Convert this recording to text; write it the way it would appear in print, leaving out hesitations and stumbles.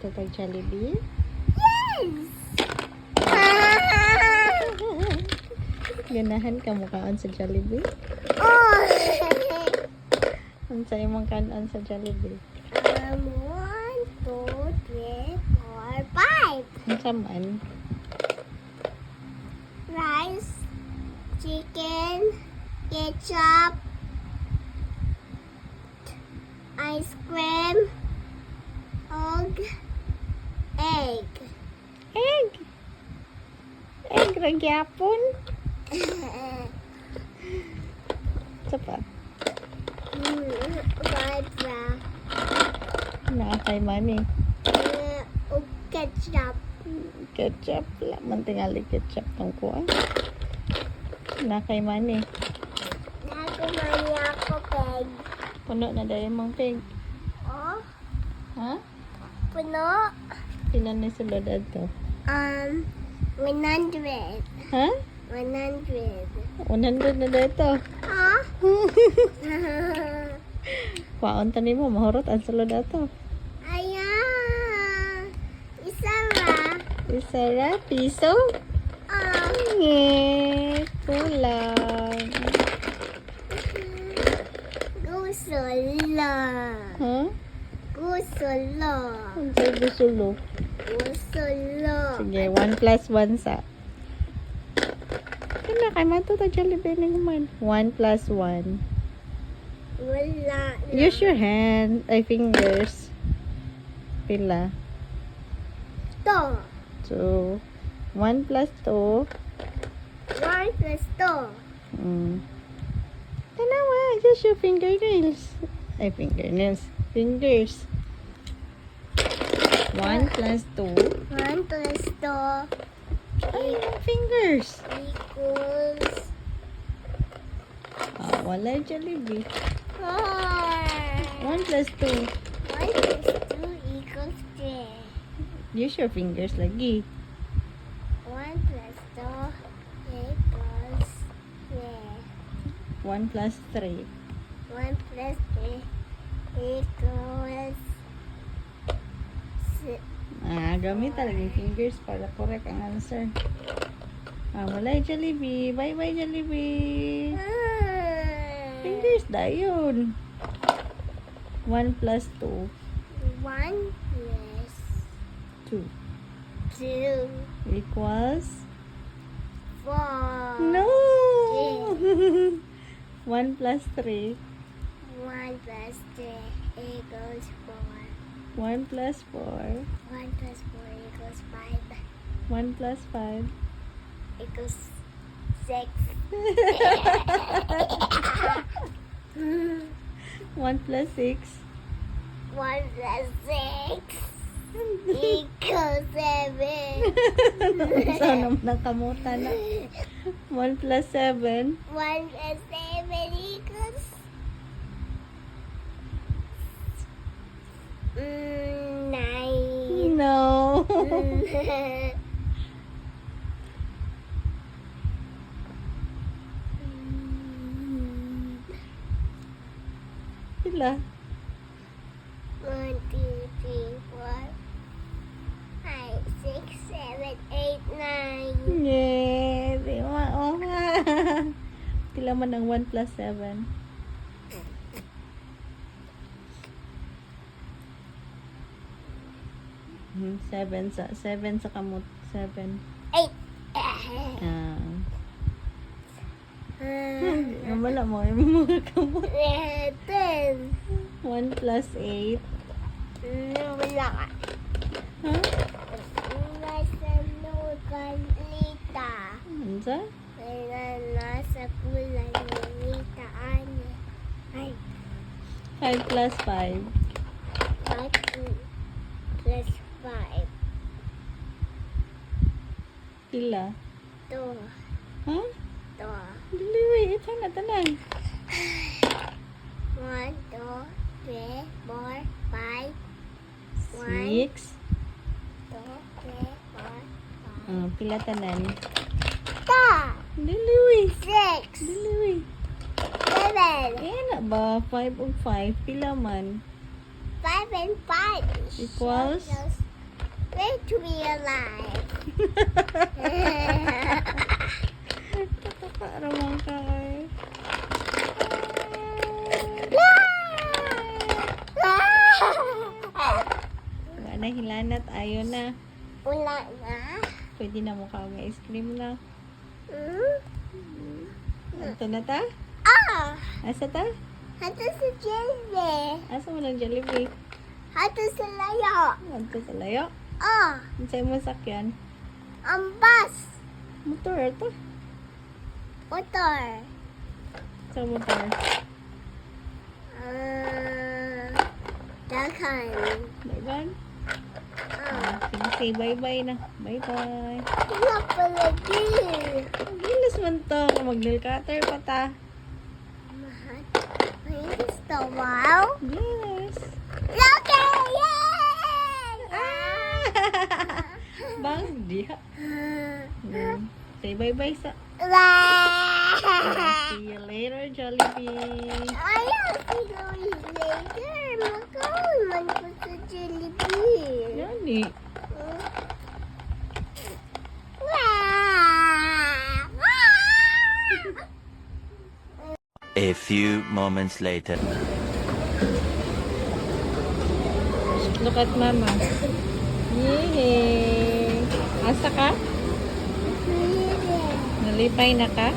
to tag Jollibee? Yes! Ganahan ka mo kaon sa Jollibee? Oh! Ang sa imong kanon sa Jollibee? 1, 2, 3, 4, 5. Ang saman? Rice, chicken, ketchup, ice cream, egg. Egg! Egg ra gyapon? Sa pa? Barbara. Naakay man eh. Ketchup. Ketchup. Laman tingali ketchup tong kuan. Nakay man eh. Nakumani ako, peg. Puno na dahil mong pig. Oh, Ha? puno. Ilan na sulod ato? 100. Ha? 100. 100 na dito. Ah? Paon tani mo, mahurot ang sulod ato. Ayan. Isa ba? Isa ra, piso? Ngek, kulang. Gusto lang. Ha? Gusto lang. Ang sa'yo gusulo. Gusto lang. Sige, 1 plus 1 sa. Kaya kay mato ta Jollibee naman. 1 plus 1. Wala na. Use your hand, ay fingers. Pila? To. 2. 1 plus 2. 1 plus 2. Tanawa, use your fingernails. Ay, fingernails. Fingers. 1 plus 2. 1 plus 2 Ay, fingers. equals Ah, wala yung Jollibee. 4. 1 plus 2. 1 plus 2 equals 3. Use your fingers lagi. 1 plus 2 equals 3. 1 plus 3. 1 plus 3 equals 6. Ah, gamit talaga yung fingers para correct ang answer. Ah, wala yung Jollibee. Bye-bye, Jollibee. Fingers da yun. 1 plus 2. 1 plus 2. 2 Equals? 4. No! 1 plus 3. 1 plus 3 equals 4. 1 plus 4. 1 plus 4 equals 5. 1 plus 5. Equals 6. 1 plus 6. 1 plus 6 equals 7. Saan naman nakamutan na? 1 plus 7. 1 plus 7 equals 9. No. Pila? 1, 2, 3, 4, 5, 6, 7, 8, 9. Yeah, di ma. Oh, pila man ang 1 plus 7? 7 sa kamot. 7. 8. Ah. Wala mo yung mga kamot. 10. 1 plus 8. Wala ka. Ha? Nasa nukalita. Ansa? Nasa kulay ng litaan. Ay, 5 plus 5. 2 plus 5. Pila? 2. Ha? 2. Dili, ito na tanan. 1, 2, 3, 4, 5. 6. 2, 3, 4, 5. Pila tanan. Ta! Dili, 6. dili. 7. Eh na ba? 5 o 5? Pila man? 5 and 5 Equals? Wait to be alive. Nakakaramang ka eh. Wala na hilanat. Ayaw na. Wala na. Pwede na mukha ng ice cream na. Hmm? Ito na ta? Ah! Asa ta? Hato sa jelly. Asa mo ng Jollibee? Hato sa layo. Ito sa layo. Ah! Ang sa'yo mo sakyan. Ang bus. Motor ito. Motor. Sa motor. Dakan. Dagan. Ah. Sige, say bye-bye na. Bye-bye. Wala pala din. Ang gilis man to. Mag-nail cutter pa ta. Mahal. May gusto. Wow. Yes. Lucky! Yay! Bang, diha. Say bye-bye sa... Wow! See you later, Jollibee. Ayaw, see you later. Magkaman ko sa Jollibee. Yani. A few moments later. Look at mama. Yay! Asa ka? Nalipay na ka?